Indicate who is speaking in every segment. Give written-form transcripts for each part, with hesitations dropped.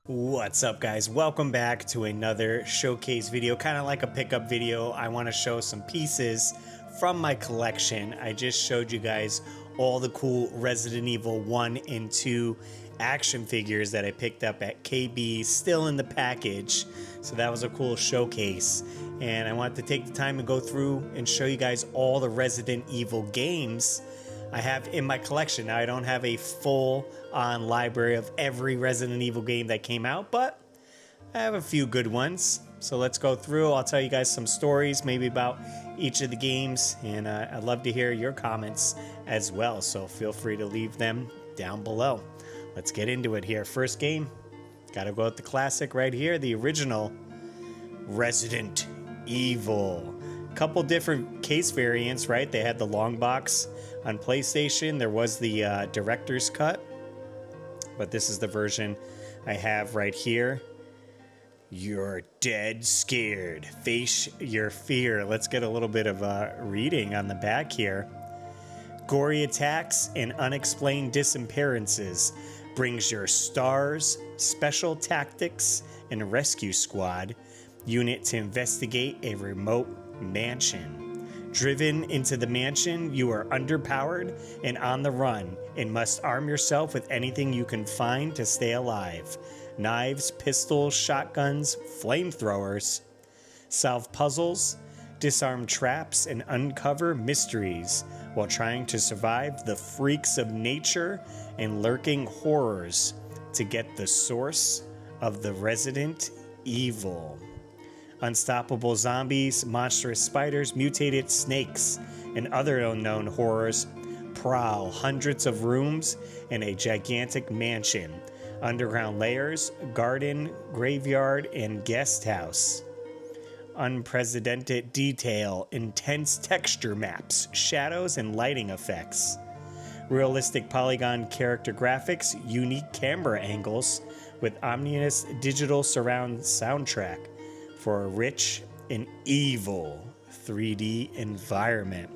Speaker 1: What's up, guys? Welcome back to another showcase video, kind of like a pickup video. I want to show some pieces from my collection. I just showed you guys all the cool Resident Evil 1 and 2 action figures that I picked up at KB, still in the package. So that was a cool showcase. And I wanted to take the time to go through and show you guys all the Resident Evil games I have in my collection. Now, I don't have a full-on library of every Resident Evil game that came out, but I have a few good ones. So let's go through. I'll tell you guys some stories, maybe about each of the games, and I'd love to hear your comments as well, so feel free to leave them down below. Let's get into it here. First game, gotta go with the classic right here, the original Resident Evil. Couple different case variants, right? They had the long box on PlayStation. There was the director's cut, but this is the version I have right here. You're dead scared. Face your fear. Let's get a little bit of reading on the back here. Gory attacks and unexplained disappearances brings your STARS, Special Tactics, and Rescue Squad unit to investigate a remote mansion. Driven into the mansion, you are underpowered and on the run and must arm yourself with anything you can find to stay alive. Knives, pistols, shotguns, flamethrowers. Solve puzzles, disarm traps, and uncover mysteries while trying to survive the freaks of nature and lurking horrors to get the source of the Resident Evil. Unstoppable zombies, monstrous spiders, mutated snakes, and other unknown horrors prowl hundreds of rooms in a gigantic mansion, underground layers, garden, graveyard, and guest house. Unprecedented detail, intense texture maps, shadows, and lighting effects. Realistic polygon character graphics, unique camera angles, with ominous digital surround soundtrack for a rich and evil 3D environment.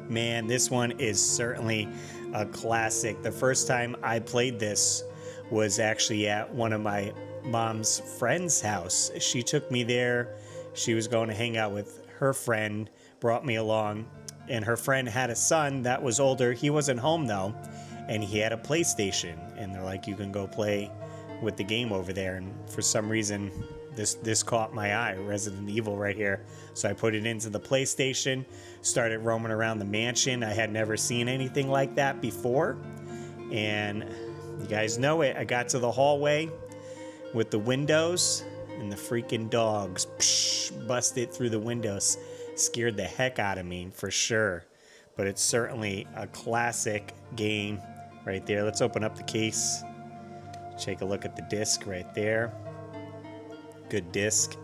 Speaker 1: Man, this one is certainly a classic. The first time I played this was actually at one of my mom's friend's house. She took me there. She was going to hang out with her friend, brought me along, and her friend had a son that was older. He wasn't home though, and he had a PlayStation, and they're like, you can go play with the game over there. And for some reason, this caught my eye, Resident Evil right here. So I put it into the PlayStation, started roaming around the mansion. I had never seen anything like that before. And you guys know it. I got to the hallway with the windows, and the freaking dogs busted through the windows. Scared the heck out of me, for sure. But it's certainly a classic game right there. Let's open up the case. Take a look at the disc right there. Good disc.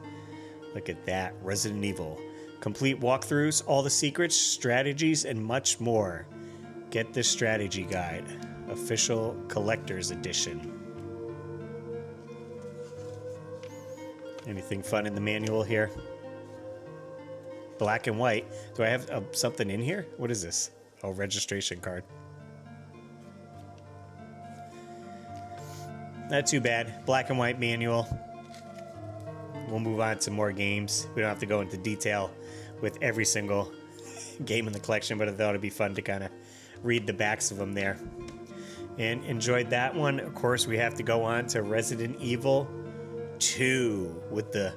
Speaker 1: Look at that. Resident Evil. Complete walkthroughs, all the secrets, strategies, and much more. Get the strategy guide. Official Collector's Edition. Anything fun in the manual here? Black and white. Do I have something in here? What is this? Oh, registration card. Not too bad. Black and white manual. We'll move on to more games. We don't have to go into detail with every single game in the collection, but I thought it'd be fun to kind of read the backs of them there. And enjoyed that one. Of course, we have to go on to Resident Evil 2 with the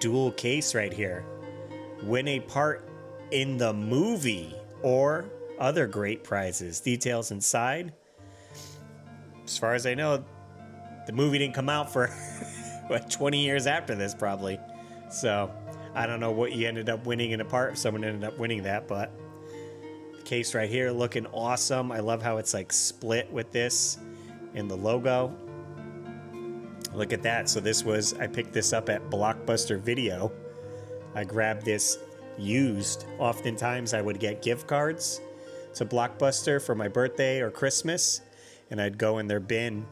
Speaker 1: dual case right here. Win a part in the movie or other great prizes. Details inside. As far as I know, the movie didn't come out for what, 20 years after this probably. So I don't know what you ended up winning in a part, if someone ended up winning that, but the case right here looking awesome. I love how it's like split with this and the logo. Look at that. So this was, I picked this up at Blockbuster Video. I grabbed this used. Oftentimes I would get gift cards to Blockbuster for my birthday or Christmas, and I'd go in their bin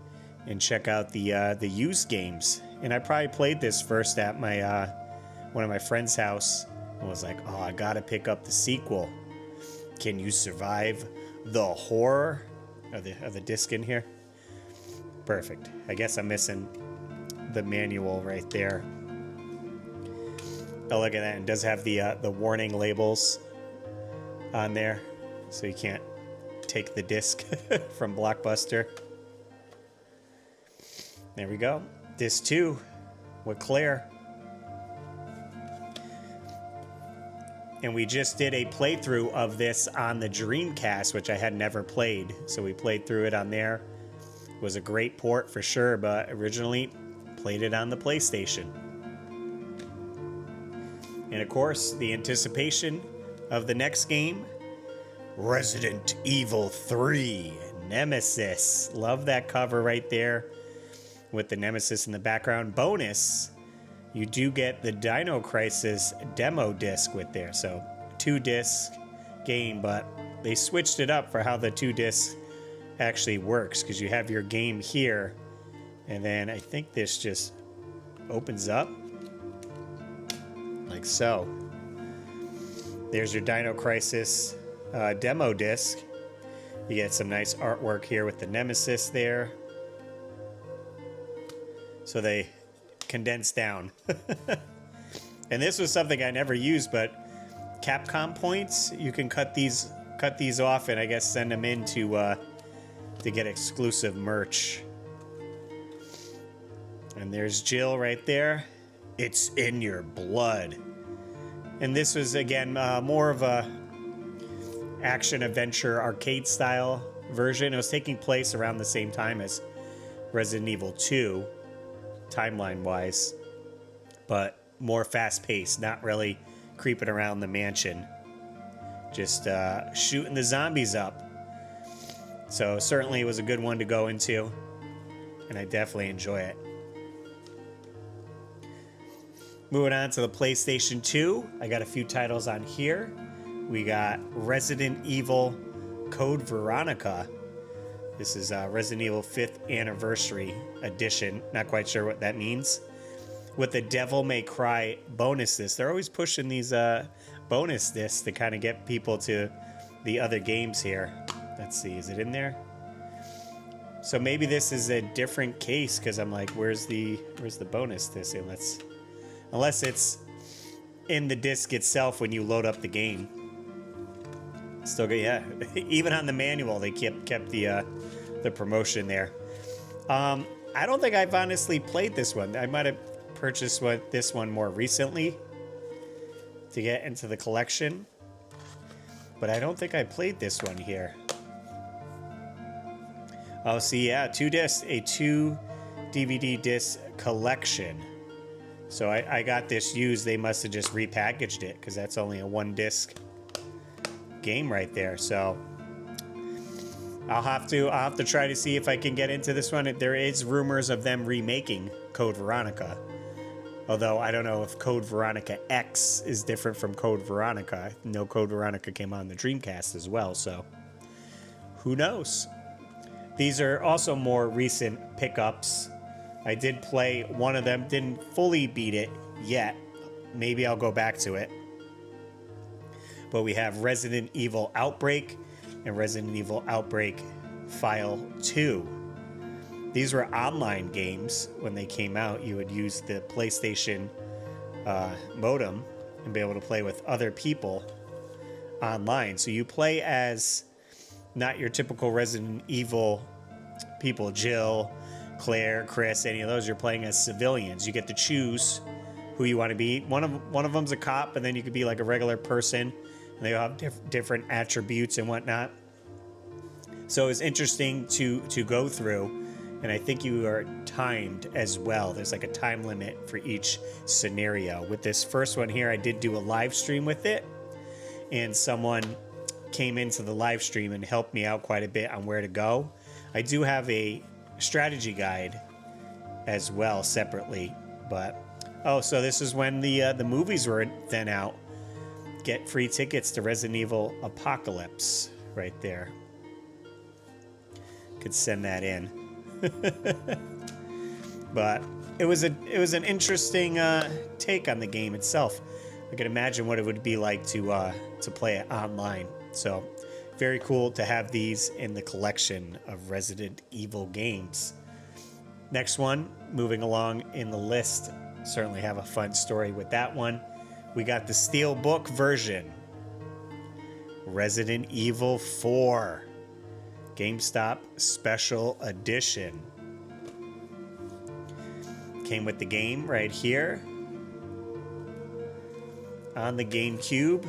Speaker 1: and check out the used games. And I probably played this first at my one of my friend's house and was like, oh, I gotta pick up the sequel. Can you survive the horror of the disc in here? Perfect. I guess I'm missing the manual right there. Oh, look at that. It does have the warning labels on there, so you can't take the disc from Blockbuster. There we go. Disc 2 with Claire. And we just did a playthrough of this on the Dreamcast, which I had never played. So we played through it on there. It was a great port for sure, but originally played it on the PlayStation. And of course, the anticipation of the next game, Resident Evil 3 Nemesis. Love that cover right there with the Nemesis in the background. Bonus, you do get the Dino Crisis demo disc with there. So 2-disc game, but they switched it up for how the 2-disc actually works, because you have your game here, and then I think this just opens up like so. There's your Dino Crisis demo disc. You get some nice artwork here with the Nemesis there. So they condensed down. And this was something I never used, but Capcom points, you can cut these off and I guess send them in to get exclusive merch. And there's Jill right there. It's in your blood. And this was, again, more of a action-adventure arcade-style version. It was taking place around the same time as Resident Evil 2, timeline-wise, but more fast-paced, not really creeping around the mansion. Just shooting the zombies up. So certainly it was a good one to go into, and I definitely enjoy it. Moving on to the PlayStation 2, I got a few titles on here. We got Resident Evil Code Veronica. This is Resident Evil 5th Anniversary Edition. Not quite sure what that means. With the Devil May Cry bonus disc. They're always pushing these bonus discs to kind of get people to the other games here. Let's see, is it in there? So maybe this is a different case, because I'm like, where's the bonus disc? Unless it's in the disc itself when you load up the game. Still good, yeah. Even on the manual, they kept the promotion there. I don't think I've honestly played this one. I might have purchased this one more recently to get into the collection, but I don't think I played this one here. Oh, see, yeah, 2 discs, a 2 DVD disc collection. So I got this used. They must have just repackaged it, because that's only a 1-disc game right there. So I'll have to try to see if I can get into this one. There is rumors of them remaking Code Veronica, although I don't know if Code Veronica X is different from Code Veronica. I know Code Veronica came on the Dreamcast as well, so who knows? These are also more recent pickups. I did play one of them, didn't fully beat it yet. Maybe I'll go back to it. But we have Resident Evil Outbreak and Resident Evil Outbreak File 2. These were online games when they came out. You would use the PlayStation modem and be able to play with other people online. So you play as not your typical Resident Evil people, Jill, Claire, Chris, any of those. You're playing as civilians. You get to choose who you want to be. One of them's a cop, and then you could be like a regular person, and they all have different attributes and whatnot. So it's interesting to go through, and I think you are timed as well. There's like a time limit for each scenario. With this first one here, I did do a live stream with it, and someone came into the live stream and helped me out quite a bit on where to go. I do have a strategy guide as well separately, but so this is when the movies were then out. Get free tickets to Resident Evil Apocalypse right there. Could send that in. But it was an interesting take on the game itself. I can imagine what it would be like to play it online. So very cool to have these in the collection of Resident Evil games. Next one, moving along in the list, certainly have a fun story with that one. We got the Steelbook version, Resident Evil 4, GameStop Special Edition. Came with the game right here on the GameCube.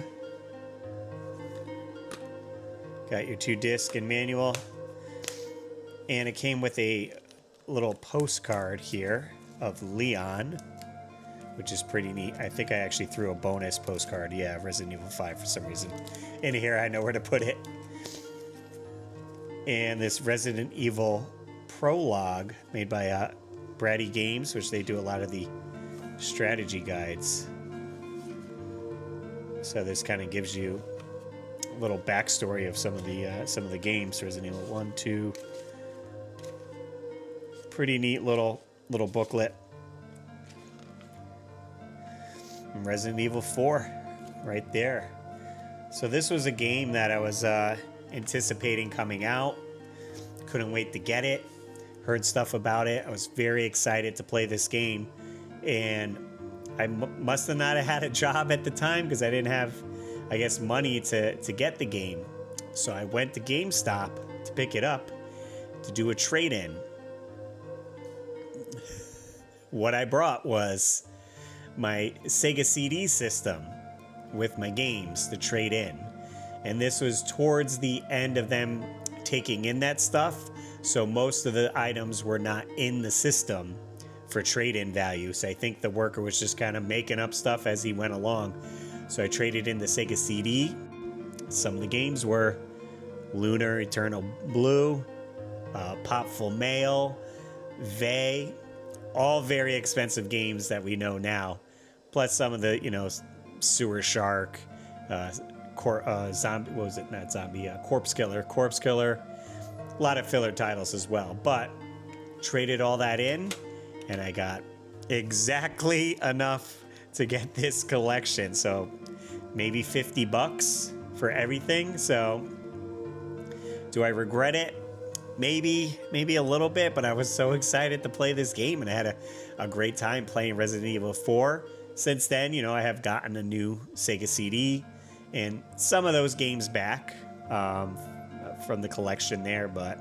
Speaker 1: Got your 2-disc and manual. And it came with a little postcard here of Leon, which is pretty neat. I think I actually threw a bonus postcard. Yeah, Resident Evil 5 for some reason. In here, I know where to put it. And this Resident Evil prologue made by Bratty Games, which they do a lot of the strategy guides. So this kind of gives you a little backstory of some of the games. Resident Evil 1, 2. Pretty neat little booklet. And Resident Evil 4 right there. So this was a game that I was anticipating coming out. Couldn't wait to get it. Heard stuff about it. I was very excited to play this game. And I must have not had a job at the time because I didn't have, I guess, money to get the game. So I went to GameStop to pick it up to do a trade-in. What I brought was my Sega CD system with my games to trade in. And this was towards the end of them taking in that stuff. So most of the items were not in the system for trade-in value. So I think the worker was just kind of making up stuff as he went along. So I traded in the Sega CD. Some of the games were Lunar Eternal Blue, Popful Mail, Vey. All very expensive games that we know now. Plus some of the, Sewer Shark, Zombie, what was it? Not Zombie, Corpse Killer. A lot of filler titles as well. But traded all that in, and I got exactly enough to get this collection. So maybe $50 for everything. So do I regret it? Maybe a little bit, but I was so excited to play this game, and I had a great time playing Resident Evil 4. Since then, I have gotten a new Sega CD and some of those games back from the collection there, but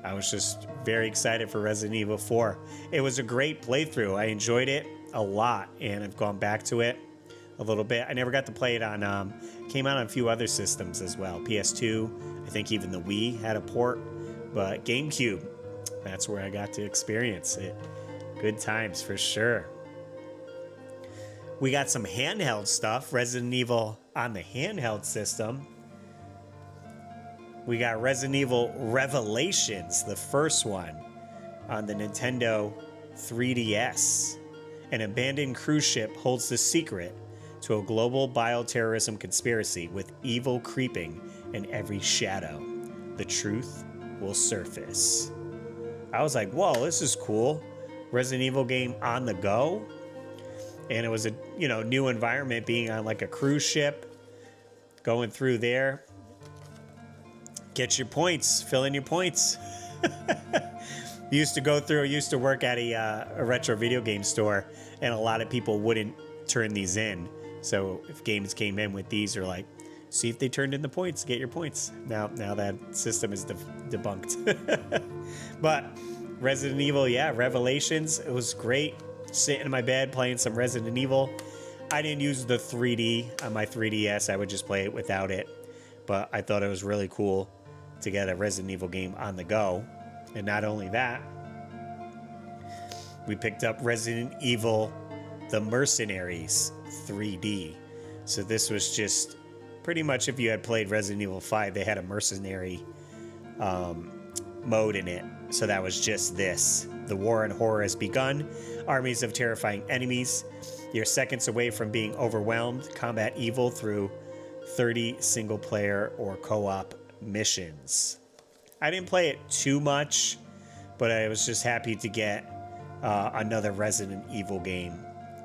Speaker 1: I was just very excited for Resident Evil 4. It was a great playthrough. I enjoyed it a lot, and I've gone back to it a little bit. I never got to play it on, came out on a few other systems as well. PS2, I think even the Wii had a port. But GameCube, that's where I got to experience it. Good times for sure. We got some handheld stuff. Resident Evil on the handheld system. We got Resident Evil Revelations, the first one, on the Nintendo 3DS. An abandoned cruise ship holds the secret to a global bioterrorism conspiracy with evil creeping in every shadow. The truth will surface. I was like, whoa, this is cool. Resident Evil game on the go. And it was a new environment, being on like a cruise ship, going through there. Get your points, fill in your points. Used to work at a retro video game store, and a lot of people wouldn't turn these in. So if games came in with these, are like, see if they turned in the points, get your points. Now that system is debunked. But Resident Evil, Revelations, it was great. Sitting in my bed playing some Resident Evil. I didn't use the 3D on my 3DS. I would just play it without it. But I thought it was really cool to get a Resident Evil game on the go. And not only that, we picked up Resident Evil The Mercenaries 3D. So this was just pretty much, if you had played Resident Evil 5, they had a mercenary mode in it. So that was just this. The war and horror has begun. Armies of terrifying enemies. You're seconds away from being overwhelmed. Combat evil through 30 single-player or co-op missions. I didn't play it too much, but I was just happy to get another Resident Evil game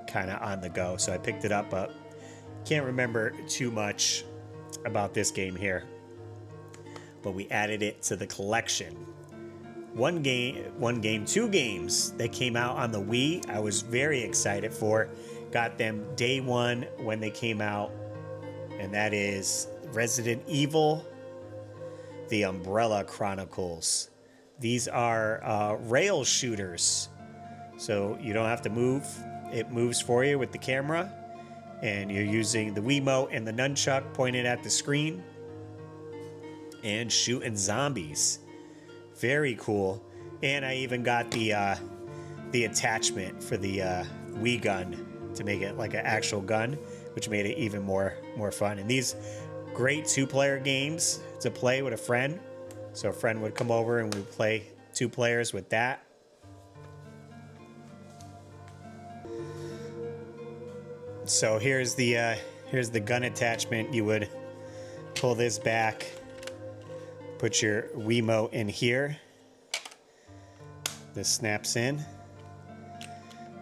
Speaker 1: kind of on the go. So I picked it up, but can't remember too much about this game here. But we added it to the collection. two games that came out on the Wii. I was very excited for. Got them day one when they came out, and that is Resident Evil, The Umbrella Chronicles. These are rail shooters, so you don't have to move. It moves for you with the camera, and you're using the Wiimote and the nunchuck pointed at the screen and shooting zombies. Very cool. And I even got the attachment for the Wii gun to make it like an actual gun, which made it even more fun. And these great two-player games to play with a friend. So a friend would come over and we'd play two players with that. So here's the gun attachment. You would pull this back, put your Wiimote in here. This snaps in.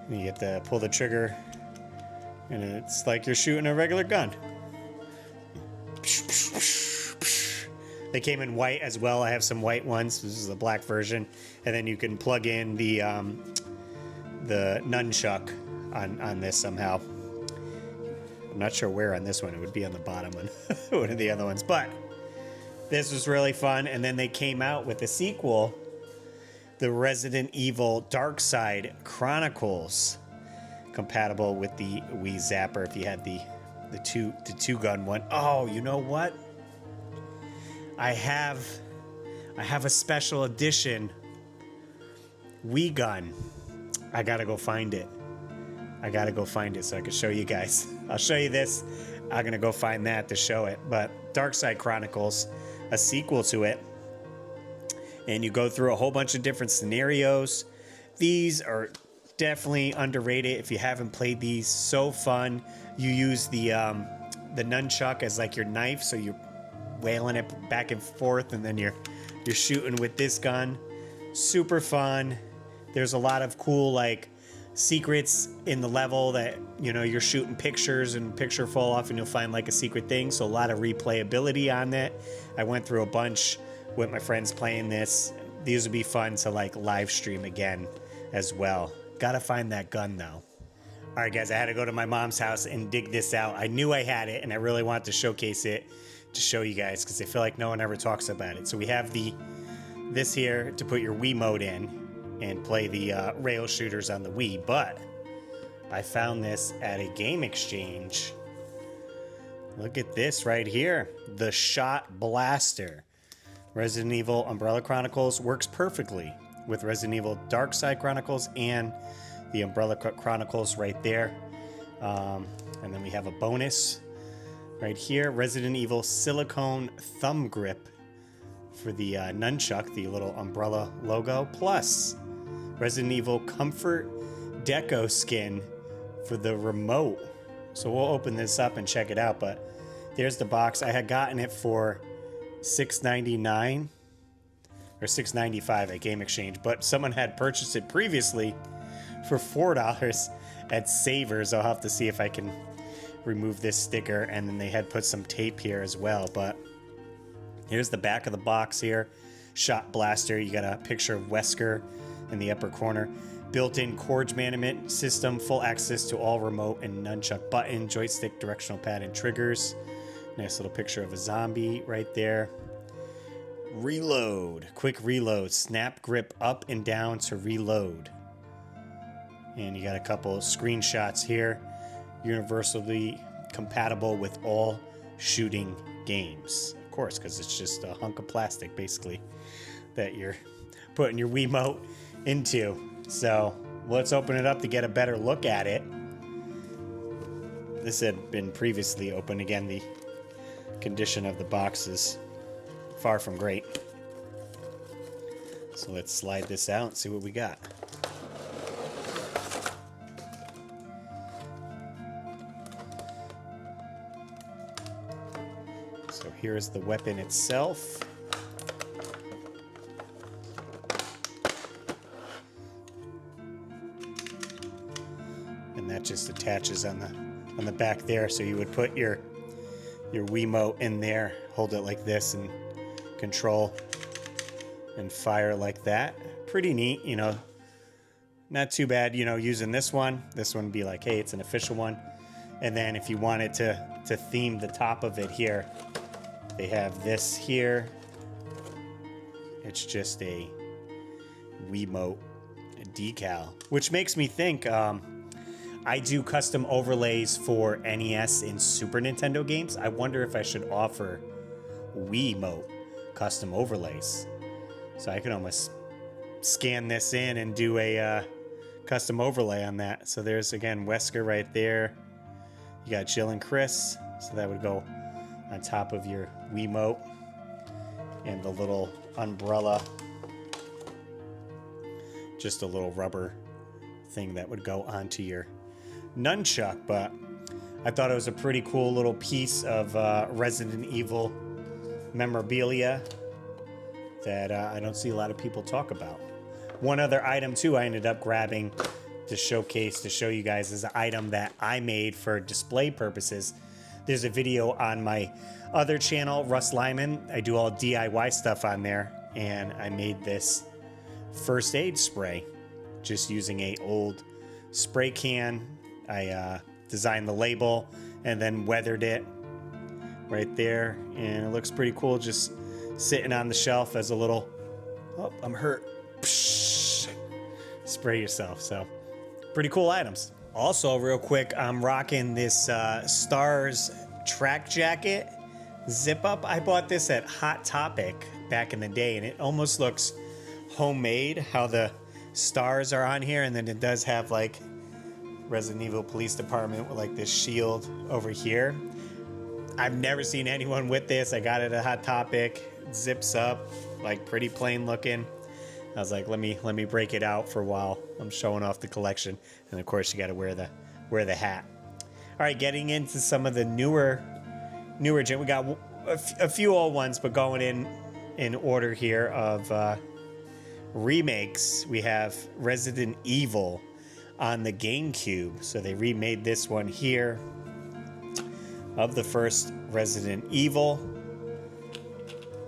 Speaker 1: And you get to pull the trigger, and it's like you're shooting a regular gun. They came in white as well. I have some white ones. This is the black version, and then you can plug in the nunchuck on this somehow. I'm not sure where on this one. It would be on the bottom one, one of the other ones. But this was really fun. And then they came out with the sequel, the Resident Evil Darkside Chronicles, compatible with the Wii Zapper if you had the two gun one. Oh, you know what? I have a special edition Wii gun. I gotta go find it. So I can show you guys. I'll show you this. I'm gonna go find that to show it. But Darkside Chronicles, a sequel to it. And you go through a whole bunch of different scenarios. These are definitely underrated if you haven't played these. So fun. You use the nunchuck as like your knife, so you're wailing it back and forth, and then you're shooting with this gun. Super fun. There's a lot of cool like secrets in the level that, you know, you're shooting pictures and picture fall off and you'll find like a secret thing. So a lot of replayability on that. I went through a bunch with my friends playing this. These would be fun to like live stream again as well. Gotta find that gun though. All right, guys, I had to go to my mom's house and dig this out. I knew I had it and I really wanted to showcase it to show you guys because I feel like no one ever talks about it. So we have this here to put your Wiimote in and play the rail shooters on the Wii, but I found this at a game exchange. Look at this right here, the Shot Blaster. Resident Evil Umbrella Chronicles works perfectly with Resident Evil Darkside Chronicles and the Umbrella Chronicles right there. And then we have a bonus right here, Resident Evil Silicone Thumb Grip for the nunchuck, the little umbrella logo, plus Resident Evil Comfort Deco skin for the remote. So we'll open this up and check it out, but there's the box. I had gotten it for $6.99 or $6.95 at Game Exchange, but someone had purchased it previously for $4 at Savers. I'll have to see if I can remove this sticker, and then they had put some tape here as well. But here's the back of the box here. Shot Blaster. You got a picture of Wesker in the upper corner. Built-in cords management system, full access to all remote and nunchuck button, joystick, directional pad, and triggers. Nice little picture of a zombie right there. Reload, quick reload, snap grip up and down to reload. And you got a couple screenshots here. Universally compatible with all shooting games. Of course, because it's just a hunk of plastic basically that you're putting your Wiimote into. So let's open it up to get a better look at it. This had been previously opened. Again, the condition of the box is far from great. So let's slide this out and see what we got. So here's the weapon itself. And that just attaches on the back there. So you would put your Wiimote in there, hold it like this, and control and fire like that. Pretty neat, you know. Not too bad, you know, using this one. This one would be like, hey, it's an official one. And then if you wanted to theme the top of it here, they have this here. It's just a Wiimote decal, which makes me think I do custom overlays for NES and Super Nintendo games. I wonder if I should offer Wiimote custom overlays. So I can almost scan this in and do a custom overlay on that. So there's, again, Wesker right there. You got Jill and Chris, so that would go on top of your Wiimote. And the little umbrella, just a little rubber thing that would go onto your nunchuck. But I thought it was a pretty cool little piece of Resident Evil memorabilia that I don't see a lot of people talk about. One other item too I ended up grabbing to showcase, to show you guys, is an item that I made for display purposes. There's a video on my other channel, Russ Lyman. I do all DIY stuff on there, and I made this first aid spray just using a old spray can. I designed the label and then weathered it right there, and it looks pretty cool just sitting on the shelf as a little, oh, I'm hurt, psh, spray yourself. So pretty cool items. Also, real quick, I'm rocking this Stars track jacket zip up. I bought this at Hot Topic back in the day, and it almost looks homemade, how the stars are on here, and then it does have like Resident Evil Police Department with like this shield over here. I've never seen anyone with this. I got it at Hot Topic. It zips up, like pretty plain looking. I was like, let me break it out for a while. I'm showing off the collection, and of course you got to wear the hat. All right, getting into some of the newer gen. We got a few old ones, but going in order here of remakes. We have Resident Evil on the GameCube. So they remade this one here of the first Resident Evil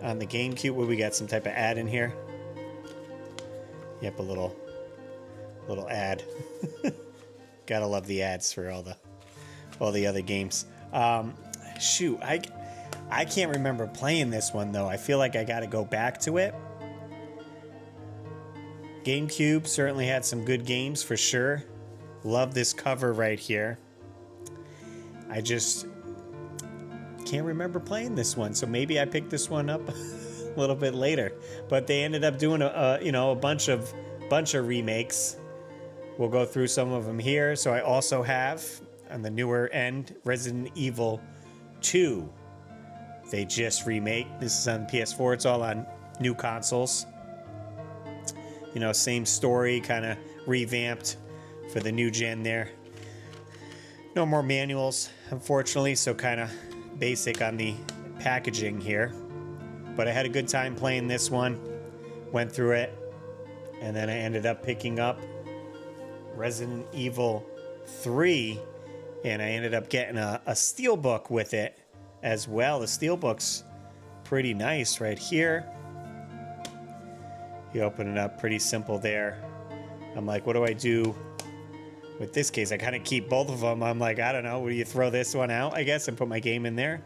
Speaker 1: on the GameCube. What we got, some type of ad in here? Yep, a little ad. Gotta love the ads for all the other games. Shoot, I can't remember playing this one though. I feel like I gotta go back to it. GameCube certainly had some good games for sure. Love this cover right here. I just can't remember playing this one, so maybe I picked this one up a little bit later. But they ended up doing a bunch of remakes. We'll go through some of them here. So I also have on the newer end Resident Evil 2. They just remake. This is on PS4. It's all on new consoles. You know, same story, kind of revamped for the new gen there. No more manuals, unfortunately, so kind of basic on the packaging here. But I had a good time playing this one. Went through it. And then I ended up picking up Resident Evil 3. And I ended up getting a steelbook with it as well. The steelbook's pretty nice right here. You open it up, pretty simple there. I'm like, what do I do with this case? I kind of keep both of them. I'm like, I don't know. Will you throw this one out, I guess, and put my game in there?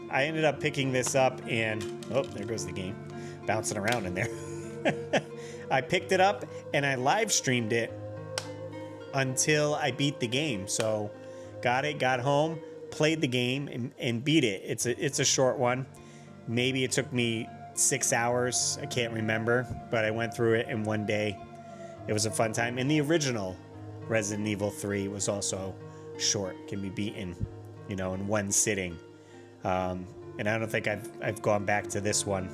Speaker 1: I ended up picking this up and, oh, there goes the game. Bouncing around in there. I picked it up and I live streamed it until I beat the game. So got it, got home, played the game and beat it. It's a short one. Maybe it took me 6 hours. I can't remember, but I went through it in one day. It was a fun time. And the original Resident Evil 3 was also short, can be beaten, in one sitting. And I don't think I've gone back to this one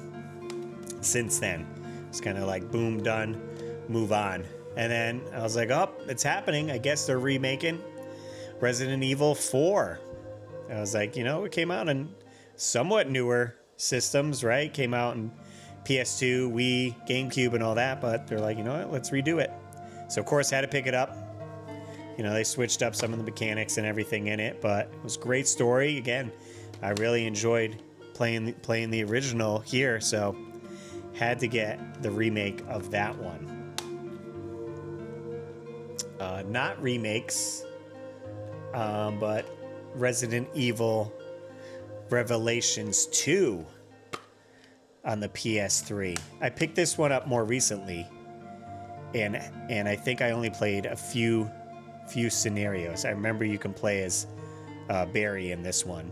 Speaker 1: since then. It's kind of like boom, done, move on. And then I was like, oh, it's happening. I guess they're remaking Resident Evil 4. I was like, it came out on somewhat newer systems, right? Came out in PS2, Wii, GameCube, and all that, but they're like, you know what, let's redo it. So of course, had to pick it up. They switched up some of the mechanics and everything in it, but it was a great story. Again, I really enjoyed playing the original here, so had to get the remake of that one. Not remakes, but Resident Evil Revelations 2 on the PS3. I picked this one up more recently, and I think I only played a few scenarios. I remember you can play as Barry in this one,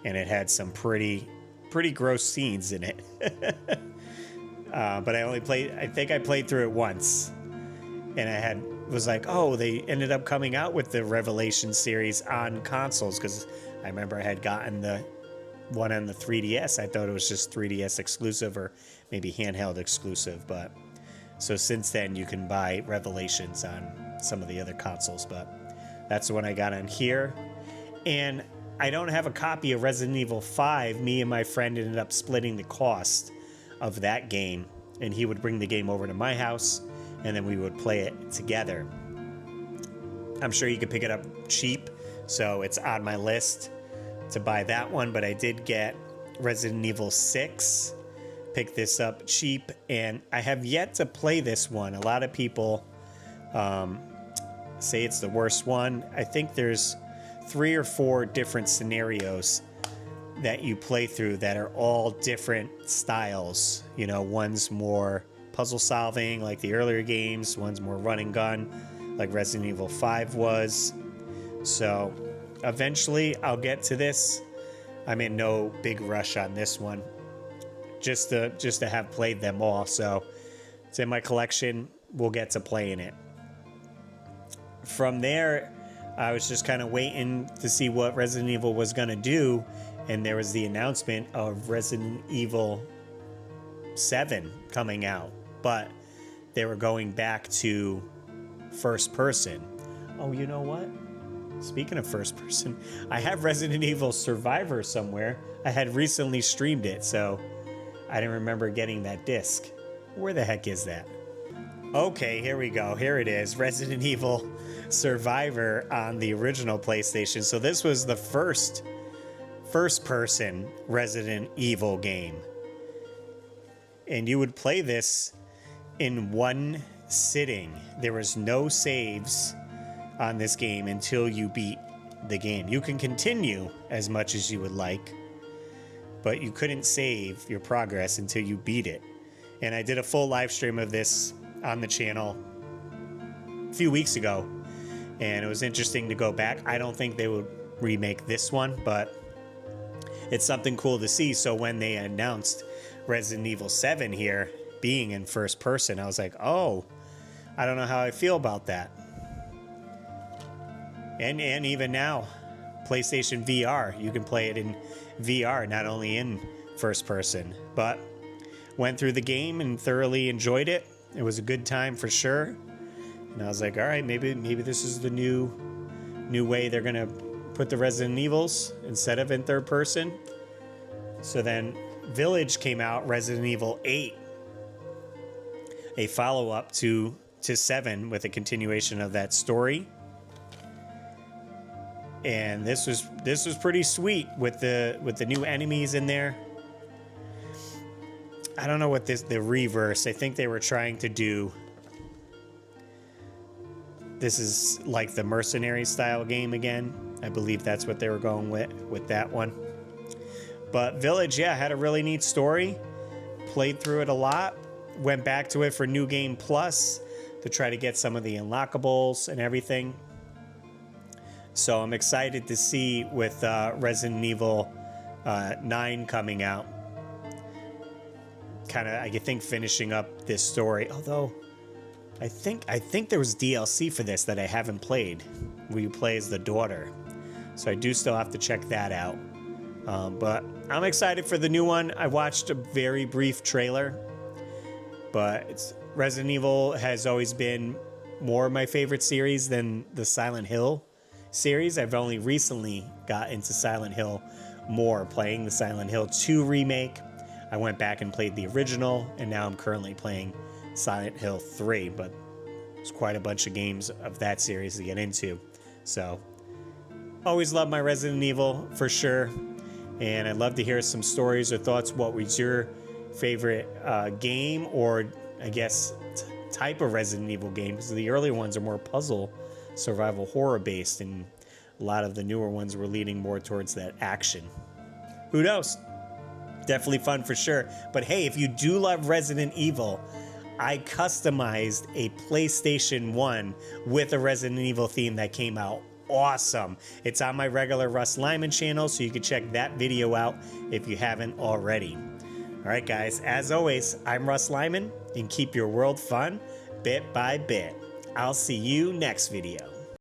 Speaker 1: and it had some pretty gross scenes in it. But I think I played through it once, and was like, oh, they ended up coming out with the Revelation series on consoles, because I remember I had gotten the one on the 3DS. I thought it was just 3DS exclusive or maybe handheld exclusive, but so since then you can buy Revelations on some of the other consoles, but that's the one I got on here. And I don't have a copy of Resident Evil 5. Me and my friend ended up splitting the cost of that game, and he would bring the game over to my house, and then we would play it together. I'm sure you could pick it up cheap, so it's on my list to buy that one, but I did get Resident Evil 6, pick this up cheap, and I have yet to play this one. A lot of people say it's the worst one. I think there's 3 or 4 different scenarios that you play through that are all different styles. You know, one's more puzzle solving like the earlier games, one's more run and gun like Resident Evil 5 was. So eventually I'll get to this. I'm in no big rush on this one, just to have played them all. So it's in my collection. We'll get to playing it. From there, I was just kind of waiting to see what Resident Evil was going to do, and there was the announcement of Resident Evil 7 coming out, but they were going back to first person. Oh, you know what? Speaking of first person, I have Resident Evil Survivor somewhere. I had recently streamed it, so I didn't remember getting that disc. Where the heck is that? Okay, here we go. Here it is. Resident Evil Survivor on the original PlayStation. So this was the first person Resident Evil game. And you would play this in one sitting. There was no saves on this game until you beat the game. You can continue as much as you would like, but you couldn't save your progress until you beat it. And I did a full live stream of this on the channel a few weeks ago, and it was interesting to go back. I don't think they would remake this one, but it's something cool to see. So when they announced Resident Evil 7 here being in first person, I was like, oh, I don't know how I feel about that. And even now, PlayStation VR, you can play it in VR, not only in first person. But went through the game and thoroughly enjoyed it. It was a good time for sure. And I was like, all right, maybe this is the new way they're gonna put the Resident Evils instead of in third person. So then Village came out, Resident Evil 8, a follow-up to 7 with a continuation of that story. And this was pretty sweet with the new enemies in there. I don't know what the reverse. I think they were trying to do. This is like the mercenary style game again. I believe that's what they were going with that one. But Village, yeah, had a really neat story. Played through it a lot. Went back to it for New Game Plus to try to get some of the unlockables and everything. So I'm excited to see with Resident Evil 9 coming out. Kind of, I think, finishing up this story. Although, I think there was DLC for this that I haven't played, where you play as the daughter. So I do still have to check that out. But I'm excited for the new one. I watched a very brief trailer, but Resident Evil has always been more of my favorite series than the Silent Hill series. I've only recently got into Silent Hill more, playing the Silent Hill 2 remake. I went back and played the original, and now I'm currently playing Silent Hill 3, but there's quite a bunch of games of that series to get into. So, always love my Resident Evil, for sure, and I'd love to hear some stories or thoughts. What was your favorite game, or I guess type of Resident Evil game, because the earlier ones are more puzzle, survival horror based, and a lot of the newer ones were leaning more towards that action. Who knows? Definitely fun for sure. But hey, if you do love Resident Evil, I customized a PlayStation 1 with a Resident Evil theme that came out awesome. It's on my regular Russ Lyman channel, so you can check that video out if you haven't already. All right, guys, as always, I'm Russ Lyman, and keep your world fun bit by bit. I'll see you next video.